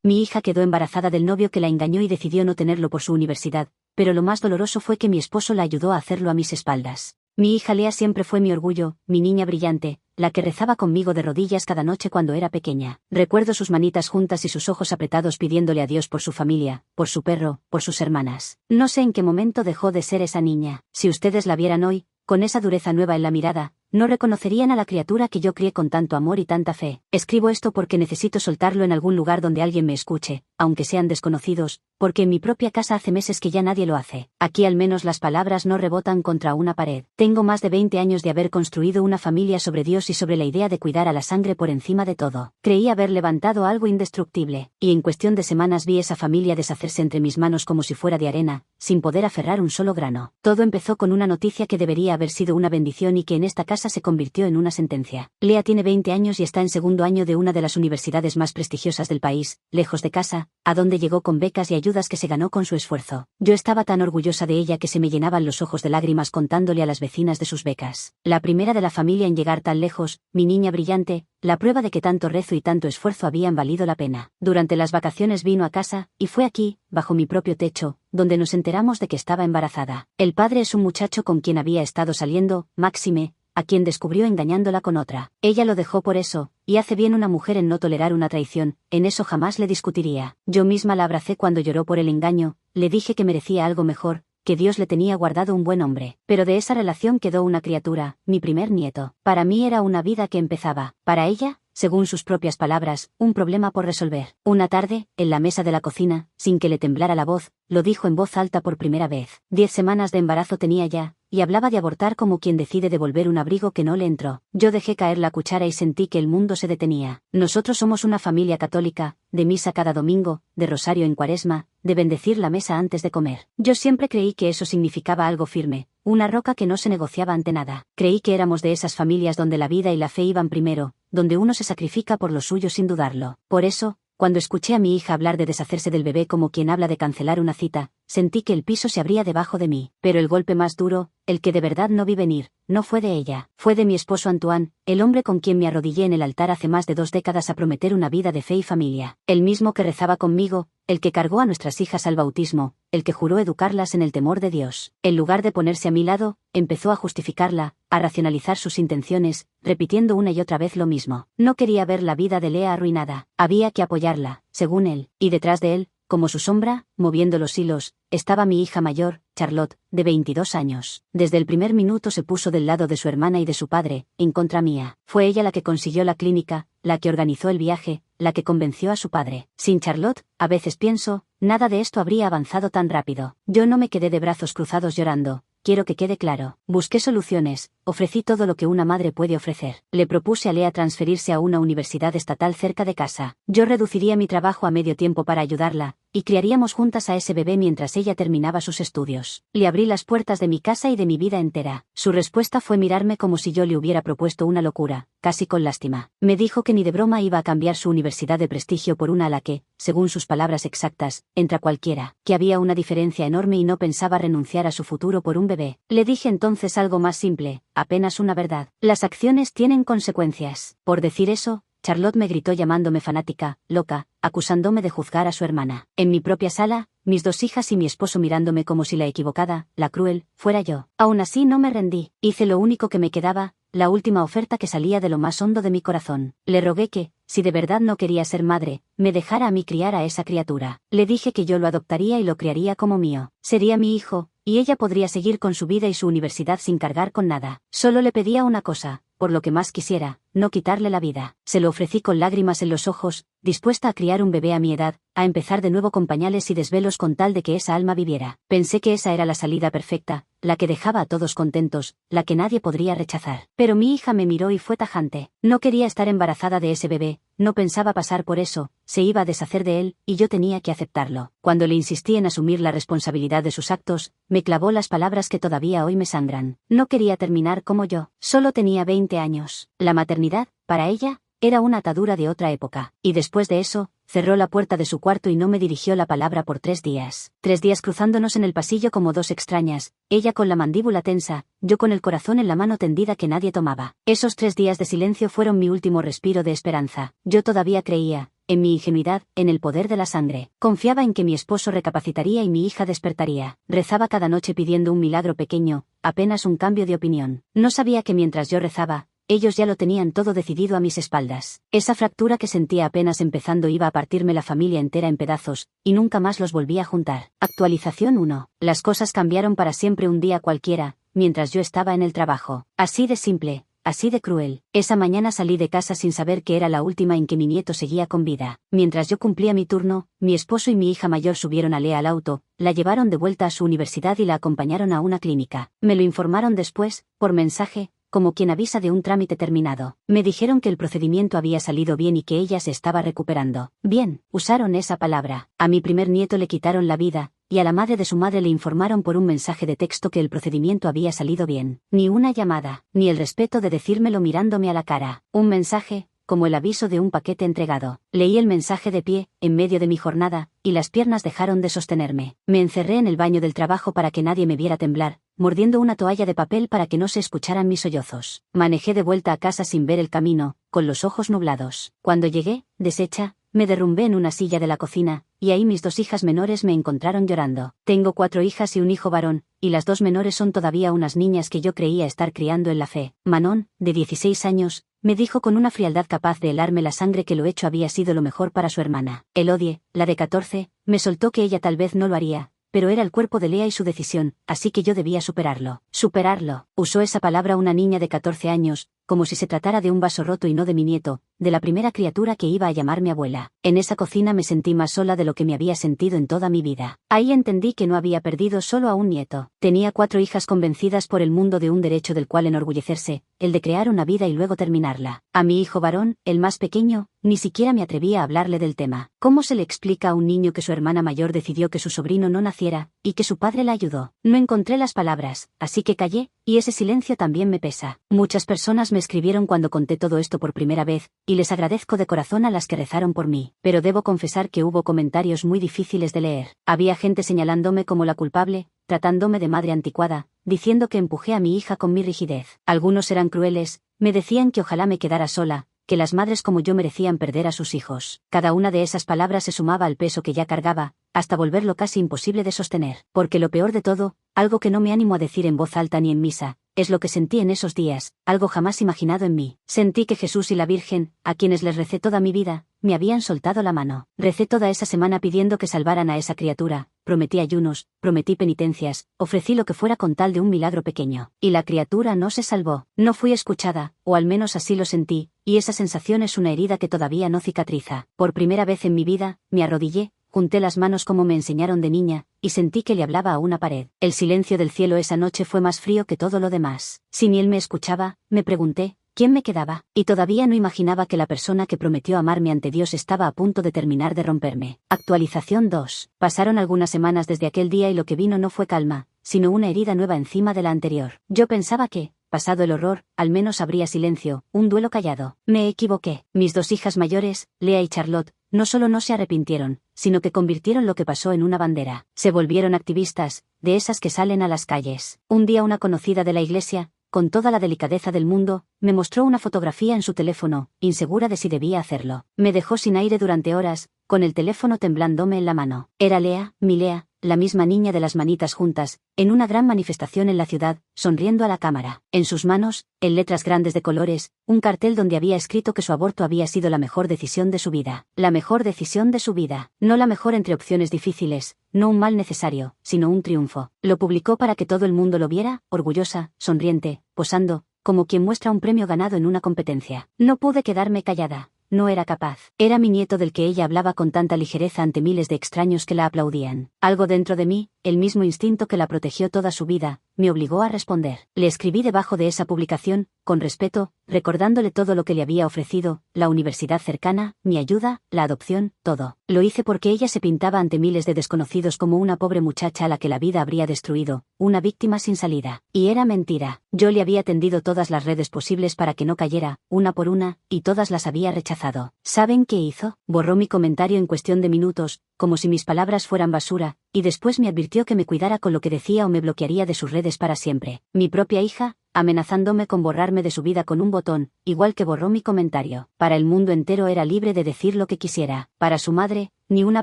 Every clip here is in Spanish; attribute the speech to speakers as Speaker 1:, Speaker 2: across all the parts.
Speaker 1: Mi hija quedó embarazada del novio que la engañó y decidió no tenerlo por su universidad, pero lo más doloroso fue que mi esposo la ayudó a hacerlo a mis espaldas. Mi hija Lea siempre fue mi orgullo, mi niña brillante, la que rezaba conmigo de rodillas cada noche cuando era pequeña. Recuerdo sus manitas juntas y sus ojos apretados pidiéndole a Dios por su familia, por su perro, por sus hermanas. No sé en qué momento dejó de ser esa niña. Si ustedes la vieran hoy, con esa dureza nueva en la mirada, no reconocerían a la criatura que yo crié con tanto amor y tanta fe. Escribo esto porque necesito soltarlo en algún lugar donde alguien me escuche, aunque sean desconocidos, porque en mi propia casa hace meses que ya nadie lo hace. Aquí al menos las palabras no rebotan contra una pared. Tengo más de 20 años de haber construido una familia sobre Dios y sobre la idea de cuidar a la sangre por encima de todo. Creí haber levantado algo indestructible, y en cuestión de semanas vi esa familia deshacerse entre mis manos como si fuera de arena, sin poder aferrar un solo grano. Todo empezó con una noticia que debería haber sido una bendición y que en esta casa se convirtió en una sentencia. Lea tiene 20 años y está en segundo año de una de las universidades más prestigiosas del país, lejos de casa, a donde llegó con becas y ayudas que se ganó con su esfuerzo. Yo estaba tan orgullosa de ella que se me llenaban los ojos de lágrimas contándole a las vecinas de sus becas. La primera de la familia en llegar tan lejos, mi niña brillante, la prueba de que tanto rezo y tanto esfuerzo habían valido la pena. Durante las vacaciones vino a casa, y fue aquí, bajo mi propio techo, donde nos enteramos de que estaba embarazada. El padre es un muchacho con quien había estado saliendo, Máxime, a quien descubrió engañándola con otra. Ella lo dejó por eso, y hace bien una mujer en no tolerar una traición, en eso jamás le discutiría. Yo misma la abracé cuando lloró por el engaño, le dije que merecía algo mejor, que Dios le tenía guardado un buen hombre. Pero de esa relación quedó una criatura, mi primer nieto. Para mí era una vida que empezaba. Para ella, según sus propias palabras, un problema por resolver. Una tarde, en la mesa de la cocina, sin que le temblara la voz, lo dijo en voz alta por primera vez. 10 semanas de embarazo tenía ya, y hablaba de abortar como quien decide devolver un abrigo que no le entró. Yo dejé caer la cuchara y sentí que el mundo se detenía. Nosotros somos una familia católica, de misa cada domingo, de rosario en cuaresma, de bendecir la mesa antes de comer. Yo siempre creí que eso significaba algo firme, una roca que no se negociaba ante nada. Creí que éramos de esas familias donde la vida y la fe iban primero, donde uno se sacrifica por lo suyo sin dudarlo. Por eso, cuando escuché a mi hija hablar de deshacerse del bebé como quien habla de cancelar una cita, sentí que el piso se abría debajo de mí. Pero el golpe más duro, el que de verdad no vi venir, no fue de ella. Fue de mi esposo Antoine, el hombre con quien me arrodillé en el altar hace más de 2 décadas a prometer una vida de fe y familia. El mismo que rezaba conmigo, el que cargó a nuestras hijas al bautismo, el que juró educarlas en el temor de Dios. En lugar de ponerse a mi lado, empezó a justificarla, a racionalizar sus intenciones, repitiendo una y otra vez lo mismo. No quería ver la vida de Lea arruinada. Había que apoyarla, según él, y detrás de él, como su sombra, moviendo los hilos, estaba mi hija mayor, Charlotte, de 22 años. Desde el primer minuto se puso del lado de su hermana y de su padre, en contra mía. Fue ella la que consiguió la clínica, la que organizó el viaje, la que convenció a su padre. Sin Charlotte, a veces pienso, nada de esto habría avanzado tan rápido. Yo no me quedé de brazos cruzados llorando. Quiero que quede claro. Busqué soluciones, ofrecí todo lo que una madre puede ofrecer. Le propuse a Lea transferirse a una universidad estatal cerca de casa. Yo reduciría mi trabajo a medio tiempo para ayudarla, y criaríamos juntas a ese bebé mientras ella terminaba sus estudios. Le abrí las puertas de mi casa y de mi vida entera. Su respuesta fue mirarme como si yo le hubiera propuesto una locura, casi con lástima. Me dijo que ni de broma iba a cambiar su universidad de prestigio por una a la que, según sus palabras exactas, entra cualquiera, que había una diferencia enorme y no pensaba renunciar a su futuro por un bebé. Le dije entonces algo más simple, apenas una verdad. Las acciones tienen consecuencias. Por decir eso, Charlotte me gritó llamándome fanática, loca, acusándome de juzgar a su hermana. En mi propia sala, mis 2 hijas y mi esposo mirándome como si la equivocada, la cruel, fuera yo. Aún así no me rendí. Hice lo único que me quedaba, la última oferta que salía de lo más hondo de mi corazón. Le rogué que, si de verdad no quería ser madre, me dejara a mí criar a esa criatura. Le dije que yo lo adoptaría y lo criaría como mío. Sería mi hijo, y ella podría seguir con su vida y su universidad sin cargar con nada. Solo le pedía una cosa, por lo que más quisiera, no quitarle la vida. Se lo ofrecí con lágrimas en los ojos, dispuesta a criar un bebé a mi edad, a empezar de nuevo con pañales y desvelos con tal de que esa alma viviera. Pensé que esa era la salida perfecta, la que dejaba a todos contentos, la que nadie podría rechazar. Pero mi hija me miró y fue tajante. No quería estar embarazada de ese bebé, no pensaba pasar por eso, se iba a deshacer de él, y yo tenía que aceptarlo. Cuando le insistí en asumir la responsabilidad de sus actos, me clavó las palabras que todavía hoy me sangran. No quería terminar como yo. Solo tenía 20 años. La maternidad, para ella, era una atadura de otra época. Y después de eso, cerró la puerta de su cuarto y no me dirigió la palabra por 3 días. 3 días cruzándonos en el pasillo como 2 extrañas, ella con la mandíbula tensa, yo con el corazón en la mano tendida que nadie tomaba. Esos 3 días de silencio fueron mi último respiro de esperanza. Yo todavía creía en mi ingenuidad, en el poder de la sangre. Confiaba en que mi esposo recapacitaría y mi hija despertaría. Rezaba cada noche pidiendo un milagro pequeño, apenas un cambio de opinión. No sabía que mientras yo rezaba, ellos ya lo tenían todo decidido a mis espaldas. Esa fractura que sentía apenas empezando iba a partirme la familia entera en pedazos, y nunca más los volví a juntar. Actualización 1. Las cosas cambiaron para siempre un día cualquiera, mientras yo estaba en el trabajo. Así de simple, así de cruel. Esa mañana salí de casa sin saber que era la última en que mi nieto seguía con vida. Mientras yo cumplía mi turno, mi esposo y mi hija mayor subieron a Lea al auto, la llevaron de vuelta a su universidad y la acompañaron a una clínica. Me lo informaron después, por mensaje, como quien avisa de un trámite terminado. Me dijeron que el procedimiento había salido bien y que ella se estaba recuperando. Bien, usaron esa palabra. A mi primer nieto le quitaron la vida, y a la madre de su madre le informaron por un mensaje de texto que el procedimiento había salido bien. Ni una llamada, ni el respeto de decírmelo mirándome a la cara. Un mensaje, como el aviso de un paquete entregado. Leí el mensaje de pie, en medio de mi jornada, y las piernas dejaron de sostenerme. Me encerré en el baño del trabajo para que nadie me viera temblar, mordiendo una toalla de papel para que no se escucharan mis sollozos. Manejé de vuelta a casa sin ver el camino, con los ojos nublados. Cuando llegué, deshecha, me derrumbé en una silla de la cocina, y ahí mis 2 hijas menores me encontraron llorando. Tengo 4 hijas y un hijo varón, y las 2 menores son todavía unas niñas que yo creía estar criando en la fe. Manon, de 16 años, me dijo con una frialdad capaz de helarme la sangre que lo hecho había sido lo mejor para su hermana. Elodie, la de 14, me soltó que ella tal vez no lo haría, pero era el cuerpo de Lea y su decisión, así que yo debía superarlo. Superarlo. Usó esa palabra una niña de 14 años, como si se tratara de un vaso roto y no de mi nieto, de la primera criatura que iba a llamarme abuela. En esa cocina me sentí más sola de lo que me había sentido en toda mi vida. Ahí entendí que no había perdido solo a un nieto. Tenía 4 hijas convencidas por el mundo de un derecho del cual enorgullecerse, el de crear una vida y luego terminarla. A mi hijo varón, el más pequeño, ni siquiera me atrevía a hablarle del tema. ¿Cómo se le explica a un niño que su hermana mayor decidió que su sobrino no naciera, y que su padre la ayudó? No encontré las palabras, así que callé, y ese silencio también me pesa. Muchas personas me escribieron cuando conté todo esto por primera vez, y les agradezco de corazón a las que rezaron por mí, pero debo confesar que hubo comentarios muy difíciles de leer. Había gente señalándome como la culpable, tratándome de madre anticuada, diciendo que empujé a mi hija con mi rigidez. Algunos eran crueles, me decían que ojalá me quedara sola, que las madres como yo merecían perder a sus hijos. Cada una de esas palabras se sumaba al peso que ya cargaba, hasta volverlo casi imposible de sostener. Porque lo peor de todo, algo que no me animo a decir en voz alta ni en misa, es lo que sentí en esos días, algo jamás imaginado en mí. Sentí que Jesús y la Virgen, a quienes les recé toda mi vida, me habían soltado la mano. Recé toda esa semana pidiendo que salvaran a esa criatura, prometí ayunos, prometí penitencias, ofrecí lo que fuera con tal de un milagro pequeño. Y la criatura no se salvó. No fui escuchada, o al menos así lo sentí, y esa sensación es una herida que todavía no cicatriza. Por primera vez en mi vida, me arrodillé, junté las manos como me enseñaron de niña, y sentí que le hablaba a una pared. El silencio del cielo esa noche fue más frío que todo lo demás. Si ni él me escuchaba, me pregunté, ¿quién me quedaba? Y todavía no imaginaba que la persona que prometió amarme ante Dios estaba a punto de terminar de romperme. Actualización 2. Pasaron algunas semanas desde aquel día y lo que vino no fue calma, sino una herida nueva encima de la anterior. Yo pensaba que, pasado el horror, al menos habría silencio, un duelo callado. Me equivoqué. Mis 2 hijas mayores, Lea y Charlotte, no solo no se arrepintieron, sino que convirtieron lo que pasó en una bandera. Se volvieron activistas, de esas que salen a las calles. Un día una conocida de la iglesia, con toda la delicadeza del mundo, me mostró una fotografía en su teléfono, insegura de si debía hacerlo. Me dejó sin aire durante horas, con el teléfono temblándome en la mano. Era Lea, mi Lea, la misma niña de las manitas juntas, en una gran manifestación en la ciudad, sonriendo a la cámara. En sus manos, en letras grandes de colores, un cartel donde había escrito que su aborto había sido la mejor decisión de su vida. La mejor decisión de su vida. No la mejor entre opciones difíciles, no un mal necesario, sino un triunfo. Lo publicó para que todo el mundo lo viera, orgullosa, sonriente, posando, como quien muestra un premio ganado en una competencia. No pude quedarme callada. No era capaz. Era mi nieto del que ella hablaba con tanta ligereza ante miles de extraños que la aplaudían. Algo dentro de mí, el mismo instinto que la protegió toda su vida, me obligó a responder. Le escribí debajo de esa publicación, con respeto, recordándole todo lo que le había ofrecido, la universidad cercana, mi ayuda, la adopción, todo. Lo hice porque ella se pintaba ante miles de desconocidos como una pobre muchacha a la que la vida habría destruido, una víctima sin salida. Y era mentira. Yo le había tendido todas las redes posibles para que no cayera, una por una, y todas las había rechazado. ¿Saben qué hizo? Borró mi comentario en cuestión de minutos, como si mis palabras fueran basura, y después me advirtió que me cuidara con lo que decía o me bloquearía de sus redes para siempre. Mi propia hija, amenazándome con borrarme de su vida con un botón, igual que borró mi comentario. Para el mundo entero era libre de decir lo que quisiera. Para su madre, ni una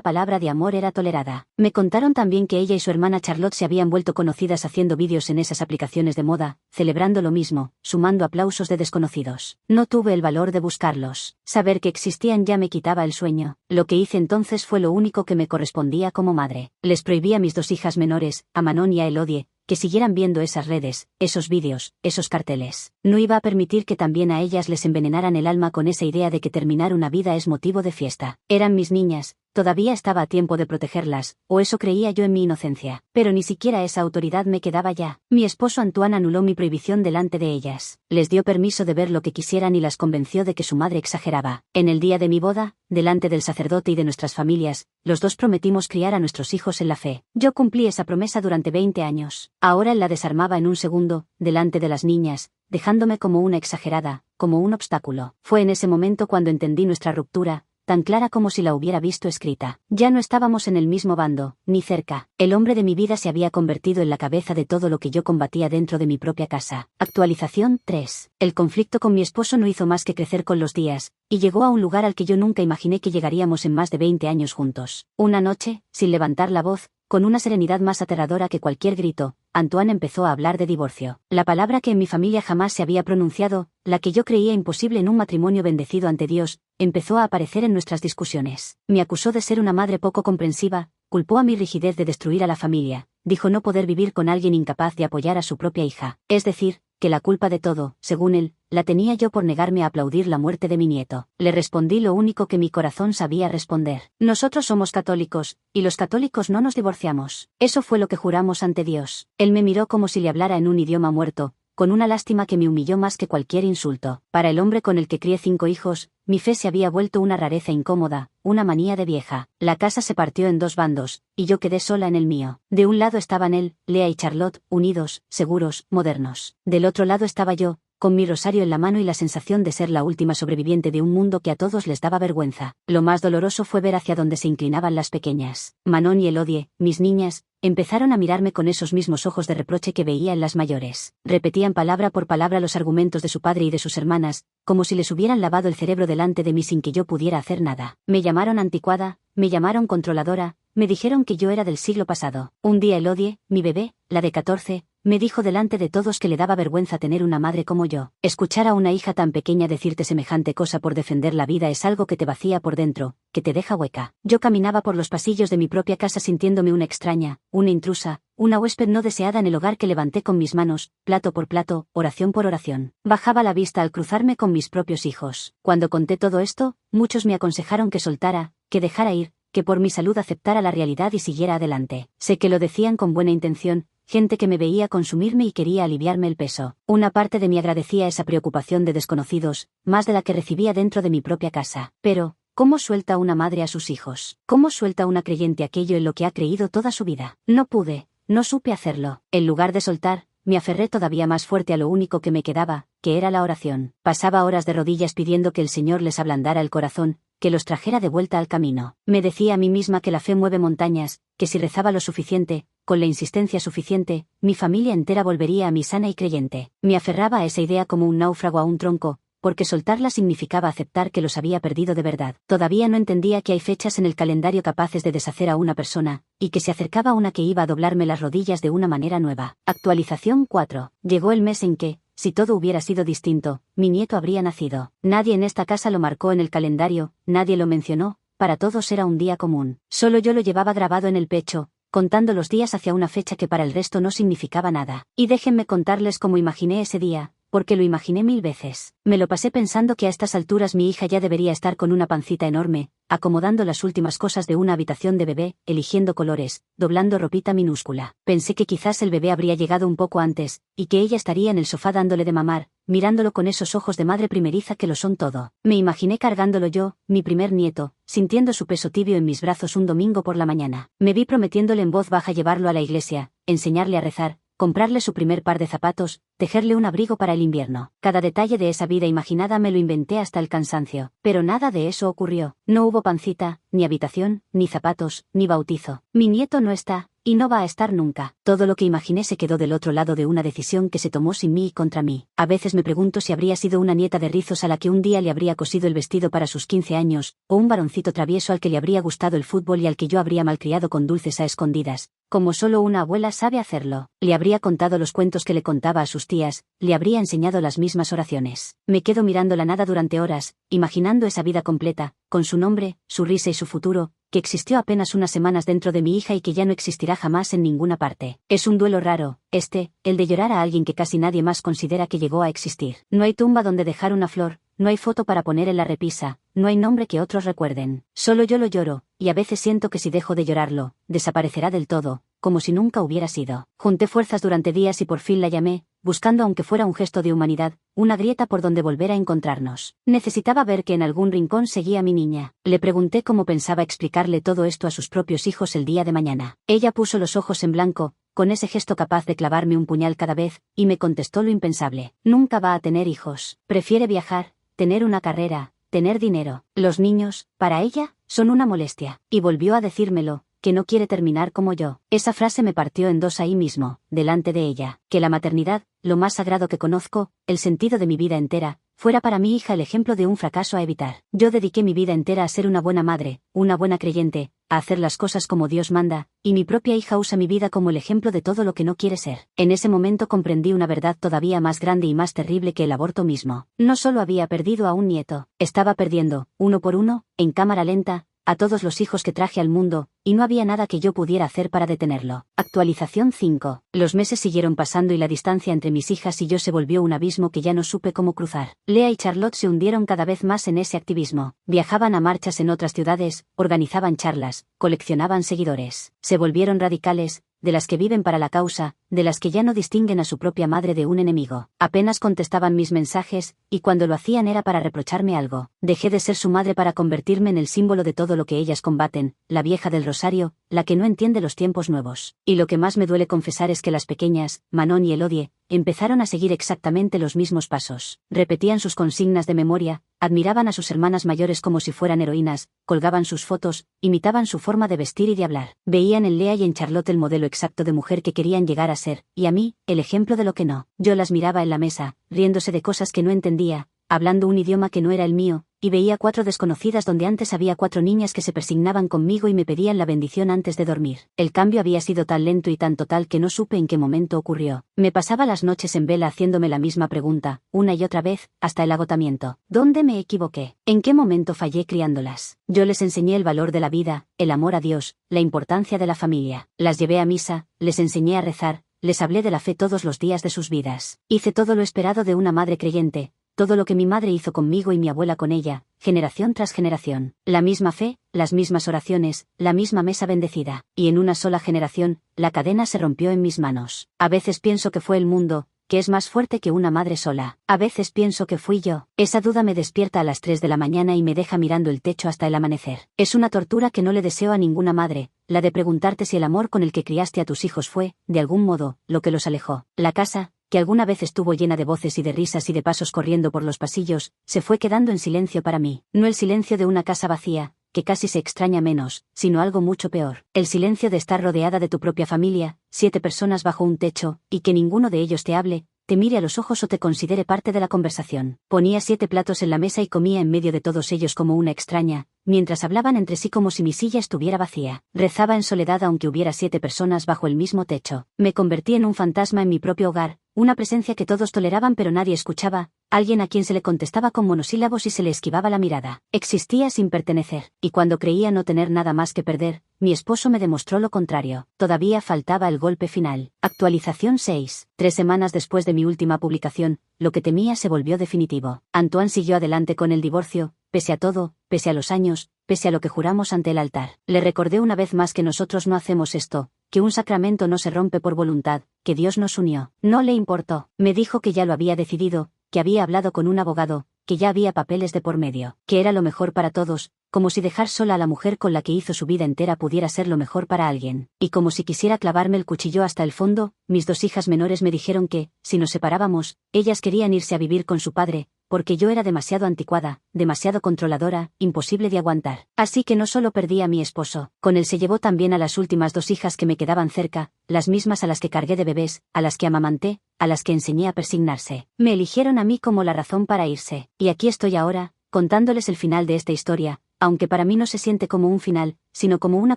Speaker 1: palabra de amor era tolerada. Me contaron también que ella y su hermana Charlotte se habían vuelto conocidas haciendo vídeos en esas aplicaciones de moda, celebrando lo mismo, sumando aplausos de desconocidos. No tuve el valor de buscarlos. Saber que existían ya me quitaba el sueño. Lo que hice entonces fue lo único que me correspondía como madre. Les prohibí a mis 2 hijas menores, a Manon y a Elodie, que siguieran viendo esas redes, esos vídeos, esos carteles. No iba a permitir que también a ellas les envenenaran el alma con esa idea de que terminar una vida es motivo de fiesta. Eran mis niñas, todavía estaba a tiempo de protegerlas, o eso creía yo en mi inocencia. Pero ni siquiera esa autoridad me quedaba ya. Mi esposo Antoine anuló mi prohibición delante de ellas. Les dio permiso de ver lo que quisieran y las convenció de que su madre exageraba. En el día de mi boda, delante del sacerdote y de nuestras familias, los 2 prometimos criar a nuestros hijos en la fe. Yo cumplí esa promesa durante 20 años. Ahora él la desarmaba en un segundo, delante de las niñas, dejándome como una exagerada, como un obstáculo. Fue en ese momento cuando entendí nuestra ruptura, tan clara como si la hubiera visto escrita. Ya no estábamos en el mismo bando, ni cerca. El hombre de mi vida se había convertido en la cabeza de todo lo que yo combatía dentro de mi propia casa. Actualización 3. El conflicto con mi esposo no hizo más que crecer con los días, y llegó a un lugar al que yo nunca imaginé que llegaríamos en más de 20 años juntos. Una noche, sin levantar la voz, con una serenidad más aterradora que cualquier grito, Antoine empezó a hablar de divorcio. La palabra que en mi familia jamás se había pronunciado, la que yo creía imposible en un matrimonio bendecido ante Dios, empezó a aparecer en nuestras discusiones. Me acusó de ser una madre poco comprensiva, culpó a mi rigidez de destruir a la familia, dijo no poder vivir con alguien incapaz de apoyar a su propia hija. Es decir, que la culpa de todo, según él, la tenía yo por negarme a aplaudir la muerte de mi nieto. Le respondí lo único que mi corazón sabía responder. Nosotros somos católicos, y los católicos no nos divorciamos. Eso fue lo que juramos ante Dios. Él me miró como si le hablara en un idioma muerto, con una lástima que me humilló más que cualquier insulto. Para el hombre con el que crié 5 hijos, mi fe se había vuelto una rareza incómoda, una manía de vieja. La casa se partió en 2 bandos, y yo quedé sola en el mío. De un lado estaban él, Lea y Charlotte, unidos, seguros, modernos. Del otro lado estaba yo, con mi rosario en la mano y la sensación de ser la última sobreviviente de un mundo que a todos les daba vergüenza. Lo más doloroso fue ver hacia dónde se inclinaban las pequeñas. Manon y Elodie, mis niñas, empezaron a mirarme con esos mismos ojos de reproche que veía en las mayores. Repetían palabra por palabra los argumentos de su padre y de sus hermanas, como si les hubieran lavado el cerebro delante de mí sin que yo pudiera hacer nada. Me llamaron anticuada, me llamaron controladora, me dijeron que yo era del siglo pasado. Un día Elodie, mi bebé, la de 14, me dijo delante de todos que le daba vergüenza tener una madre como yo. Escuchar a una hija tan pequeña decirte semejante cosa por defender la vida es algo que te vacía por dentro, que te deja hueca. Yo caminaba por los pasillos de mi propia casa sintiéndome una extraña, una intrusa, una huésped no deseada en el hogar que levanté con mis manos, plato por plato, oración por oración. Bajaba la vista al cruzarme con mis propios hijos. Cuando conté todo esto, muchos me aconsejaron que soltara, que dejara ir, que por mi salud aceptara la realidad y siguiera adelante. Sé que lo decían con buena intención, gente que me veía consumirme y quería aliviarme el peso. Una parte de mí agradecía esa preocupación de desconocidos, más de la que recibía dentro de mi propia casa. Pero, ¿cómo suelta una madre a sus hijos? ¿Cómo suelta una creyente aquello en lo que ha creído toda su vida? No pude, no supe hacerlo. En lugar de soltar, me aferré todavía más fuerte a lo único que me quedaba, que era la oración. Pasaba horas de rodillas pidiendo que el Señor les ablandara el corazón, que los trajera de vuelta al camino. Me decía a mí misma que la fe mueve montañas, que si rezaba lo suficiente, con la insistencia suficiente, mi familia entera volvería a mí sana y creyente. Me aferraba a esa idea como un náufrago a un tronco, porque soltarla significaba aceptar que los había perdido de verdad. Todavía no entendía que hay fechas en el calendario capaces de deshacer a una persona, y que se acercaba una que iba a doblarme las rodillas de una manera nueva. Actualización 4. Llegó el mes en que, si todo hubiera sido distinto, mi nieto habría nacido. Nadie en esta casa lo marcó en el calendario, nadie lo mencionó, para todos era un día común. Solo yo lo llevaba grabado en el pecho, contando los días hacia una fecha que para el resto no significaba nada. Y déjenme contarles cómo imaginé ese día, porque lo imaginé 1000 veces. Me lo pasé pensando que a estas alturas mi hija ya debería estar con una pancita enorme, acomodando las últimas cosas de una habitación de bebé, eligiendo colores, doblando ropita minúscula. Pensé que quizás el bebé habría llegado un poco antes, y que ella estaría en el sofá dándole de mamar, mirándolo con esos ojos de madre primeriza que lo son todo. Me imaginé cargándolo yo, mi primer nieto, sintiendo su peso tibio en mis brazos un domingo por la mañana. Me vi prometiéndole en voz baja llevarlo a la iglesia, enseñarle a rezar, comprarle su primer par de zapatos, tejerle un abrigo para el invierno. Cada detalle de esa vida imaginada me lo inventé hasta el cansancio, pero nada de eso ocurrió. No hubo pancita, ni habitación, ni zapatos, ni bautizo. Mi nieto no está, y no va a estar nunca. Todo lo que imaginé se quedó del otro lado de una decisión que se tomó sin mí y contra mí. A veces me pregunto si habría sido una nieta de rizos a la que un día le habría cosido el vestido para sus 15 años, o un varoncito travieso al que le habría gustado el fútbol y al que yo habría malcriado con dulces a escondidas, como solo una abuela sabe hacerlo. Le habría contado los cuentos que le contaba a sus tías, le habría enseñado las mismas oraciones. Me quedo mirando la nada durante horas, imaginando esa vida completa, con su nombre, su risa y su futuro, que existió apenas unas semanas dentro de mi hija y que ya no existirá jamás en ninguna parte. Es un duelo raro, el de llorar a alguien que casi nadie más considera que llegó a existir. No hay tumba donde dejar una flor, no hay foto para poner en la repisa, no hay nombre que otros recuerden. Solo yo lo lloro, y a veces siento que si dejo de llorarlo, desaparecerá del todo, como si nunca hubiera sido. Junté fuerzas durante días y por fin la llamé, buscando aunque fuera un gesto de humanidad, una grieta por donde volver a encontrarnos. Necesitaba ver que en algún rincón seguía mi niña. Le pregunté cómo pensaba explicarle todo esto a sus propios hijos el día de mañana. Ella puso los ojos en blanco, con ese gesto capaz de clavarme un puñal cada vez, y me contestó lo impensable. Nunca va a tener hijos. Prefiere viajar, tener una carrera, tener dinero. Los niños, para ella, son una molestia. Y volvió a decírmelo, que no quiere terminar como yo. Esa frase me partió en dos ahí mismo, delante de ella. Que la maternidad, lo más sagrado que conozco, el sentido de mi vida entera, fuera para mi hija el ejemplo de un fracaso a evitar. Yo dediqué mi vida entera a ser una buena madre, una buena creyente, a hacer las cosas como Dios manda, y mi propia hija usa mi vida como el ejemplo de todo lo que no quiere ser. En ese momento comprendí una verdad todavía más grande y más terrible que el aborto mismo. No solo había perdido a un nieto, estaba perdiendo, uno por uno, en cámara lenta, a todos los hijos que traje al mundo, y no había nada que yo pudiera hacer para detenerlo. Actualización 5. Los meses siguieron pasando y la distancia entre mis hijas y yo se volvió un abismo que ya no supe cómo cruzar. Lea y Charlotte se hundieron cada vez más en ese activismo. Viajaban a marchas en otras ciudades, organizaban charlas, coleccionaban seguidores. Se volvieron radicales, de las que viven para la causa, de las que ya no distinguen a su propia madre de un enemigo. Apenas contestaban mis mensajes, y cuando lo hacían era para reprocharme algo. Dejé de ser su madre para convertirme en el símbolo de todo lo que ellas combaten, la vieja del rosario, la que no entiende los tiempos nuevos. Y lo que más me duele confesar es que las pequeñas, Manon y Elodie, empezaron a seguir exactamente los mismos pasos. Repetían sus consignas de memoria, admiraban a sus hermanas mayores como si fueran heroínas, colgaban sus fotos, imitaban su forma de vestir y de hablar. Veían en Lea y en Charlotte el modelo exacto de mujer que querían llegar a ser, y a mí, el ejemplo de lo que no. Yo las miraba en la mesa, riéndose de cosas que no entendía, hablando un idioma que no era el mío, y veía 4 desconocidas donde antes había 4 niñas que se persignaban conmigo y me pedían la bendición antes de dormir. El cambio había sido tan lento y tan total que no supe en qué momento ocurrió. Me pasaba las noches en vela haciéndome la misma pregunta, una y otra vez, hasta el agotamiento. ¿Dónde me equivoqué? ¿En qué momento fallé criándolas? Yo les enseñé el valor de la vida, el amor a Dios, la importancia de la familia. Las llevé a misa, les enseñé a rezar, les hablé de la fe todos los días de sus vidas. Hice todo lo esperado de una madre creyente, todo lo que mi madre hizo conmigo y mi abuela con ella, generación tras generación. La misma fe, las mismas oraciones, la misma mesa bendecida. Y en una sola generación, la cadena se rompió en mis manos. A veces pienso que fue el mundo, que es más fuerte que una madre sola. A veces pienso que fui yo. Esa duda me despierta a las 3 de la mañana y me deja mirando el techo hasta el amanecer. Es una tortura que no le deseo a ninguna madre, la de preguntarte si el amor con el que criaste a tus hijos fue, de algún modo, lo que los alejó. La casa, que alguna vez estuvo llena de voces y de risas y de pasos corriendo por los pasillos, se fue quedando en silencio para mí. No el silencio de una casa vacía, que casi se extraña menos, sino algo mucho peor. El silencio de estar rodeada de tu propia familia, 7 personas bajo un techo, y que ninguno de ellos te hable, te mire a los ojos o te considere parte de la conversación. Ponía 7 platos en la mesa y comía en medio de todos ellos como una extraña, mientras hablaban entre sí como si mi silla estuviera vacía. Rezaba en soledad aunque hubiera 7 personas bajo el mismo techo. Me convertí en un fantasma en mi propio hogar, una presencia que todos toleraban pero nadie escuchaba, alguien a quien se le contestaba con monosílabos y se le esquivaba la mirada. Existía sin pertenecer, y cuando creía no tener nada más que perder, mi esposo me demostró lo contrario. Todavía faltaba el golpe final. Actualización 6. 3 semanas después de mi última publicación, lo que temía se volvió definitivo. Antoine siguió adelante con el divorcio, pese a todo, pese a los años, pese a lo que juramos ante el altar. Le recordé una vez más que nosotros no hacemos esto, que un sacramento no se rompe por voluntad, que Dios nos unió. No le importó. Me dijo que ya lo había decidido, que había hablado con un abogado, que ya había papeles de por medio, que era lo mejor para todos, como si dejar sola a la mujer con la que hizo su vida entera pudiera ser lo mejor para alguien. Y como si quisiera clavarme el cuchillo hasta el fondo, mis 2 hijas menores me dijeron que, si nos separábamos, ellas querían irse a vivir con su padre, porque yo era demasiado anticuada, demasiado controladora, imposible de aguantar. Así que no solo perdí a mi esposo, con él se llevó también a las últimas 2 hijas que me quedaban cerca, las mismas a las que cargué de bebés, a las que amamanté, a las que enseñé a persignarse. Me eligieron a mí como la razón para irse. Y aquí estoy ahora, contándoles el final de esta historia, aunque para mí no se siente como un final, sino como una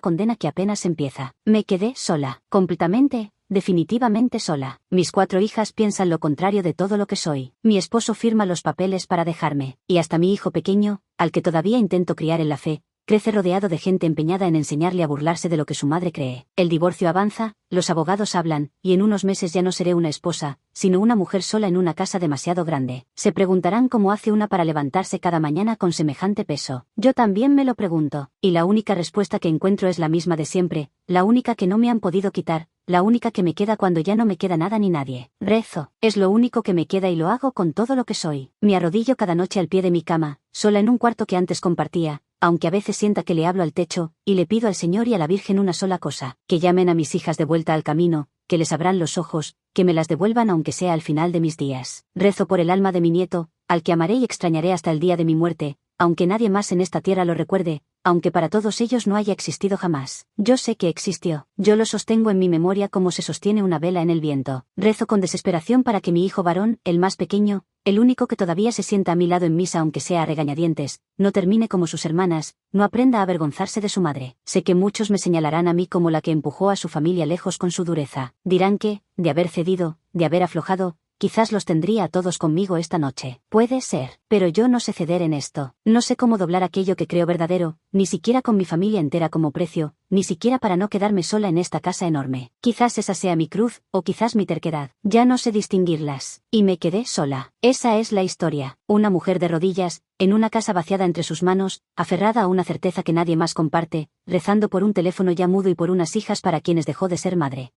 Speaker 1: condena que apenas empieza. Me quedé sola, completamente, definitivamente sola. Mis 4 hijas piensan lo contrario de todo lo que soy. Mi esposo firma los papeles para dejarme, y hasta mi hijo pequeño, al que todavía intento criar en la fe, crece rodeado de gente empeñada en enseñarle a burlarse de lo que su madre cree. El divorcio avanza, los abogados hablan, y en unos meses ya no seré una esposa, sino una mujer sola en una casa demasiado grande. Se preguntarán cómo hace una para levantarse cada mañana con semejante peso. Yo también me lo pregunto, y la única respuesta que encuentro es la misma de siempre, la única que no me han podido quitar, la única que me queda cuando ya no me queda nada ni nadie. Rezo, es lo único que me queda y lo hago con todo lo que soy. Me arrodillo cada noche al pie de mi cama, sola en un cuarto que antes compartía, aunque a veces sienta que le hablo al techo, y le pido al Señor y a la Virgen una sola cosa, que llamen a mis hijas de vuelta al camino, que les abran los ojos, que me las devuelvan aunque sea al final de mis días. Rezo por el alma de mi nieto, al que amaré y extrañaré hasta el día de mi muerte, aunque nadie más en esta tierra lo recuerde, aunque para todos ellos no haya existido jamás. Yo sé que existió, yo lo sostengo en mi memoria como se sostiene una vela en el viento. Rezo con desesperación para que mi hijo varón, el más pequeño, el único que todavía se sienta a mi lado en misa aunque sea a regañadientes, no termine como sus hermanas, no aprenda a avergonzarse de su madre. Sé que muchos me señalarán a mí como la que empujó a su familia lejos con su dureza. Dirán que, de haber cedido, de haber aflojado, quizás los tendría a todos conmigo esta noche. Puede ser, pero yo no sé ceder en esto. No sé cómo doblar aquello que creo verdadero, ni siquiera con mi familia entera como precio, ni siquiera para no quedarme sola en esta casa enorme. Quizás esa sea mi cruz, o quizás mi terquedad. Ya no sé distinguirlas. Y me quedé sola. Esa es la historia. Una mujer de rodillas, en una casa vaciada entre sus manos, aferrada a una certeza que nadie más comparte, rezando por un teléfono ya mudo y por unas hijas para quienes dejó de ser madre.